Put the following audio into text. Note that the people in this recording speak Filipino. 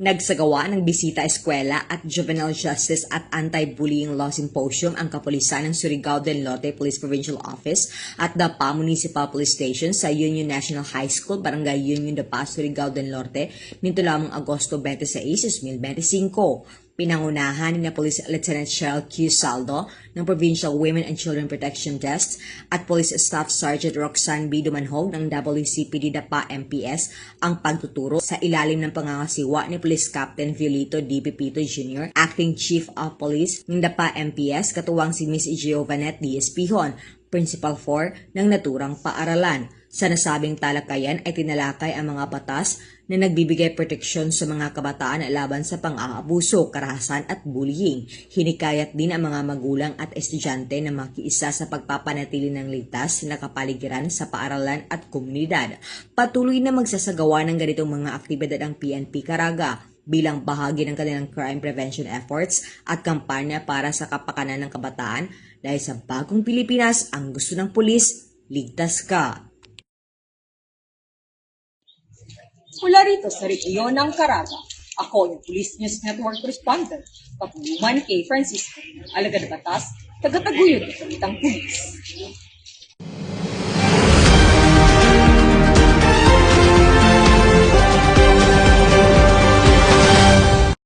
Nagsagawa ng bisita eskwela at Juvenile Justice at Anti-Bullying Law Symposium ang kapulisan ng Surigao del Norte Police Provincial Office at Dapa Municipal Police Station sa Union National High School, Barangay Union Dapa, Surigao del Norte nito lamang Agosto 26, 2025. Pinangunahan ni Police Lieutenant Cheryl Q. Saldo ng Provincial Women and Children Protection Desk at Police Staff Sergeant Roxanne B. Dumanhog ng WCPD Dapa MPS ang pagtuturo sa ilalim ng pangangasiwa ni Police Captain Violito D. Pipito Jr., Acting Chief of Police ng Dapa MPS, katuwang si Miss Giovanette D. Espihon, Principal 4 ng naturang paaralan. Sa nasabing talakayan ay tinalakay ang mga batas na nagbibigay proteksyon sa mga kabataan laban sa pang-aabuso, karahasan at bullying. Hinikayat din ang mga magulang at estudyante na makiisa sa pagpapanatili ng ligtas na kapaligiran sa paaralan at komunidad. Patuloy na magsasagawa ng ganitong mga aktibidad ang PNP Caraga bilang bahagi ng kanilang crime prevention efforts at kampanya para sa kapakanan ng kabataan dahil sa bagong Pilipinas ang gusto ng pulis, ligtas ka. Mula rito sa rehiyon ng Caraga, ako yung Police News Network Correspondent, Kapuluman K. Francisco, alagad na batas, tagataguyod ng Kalitang Pulis.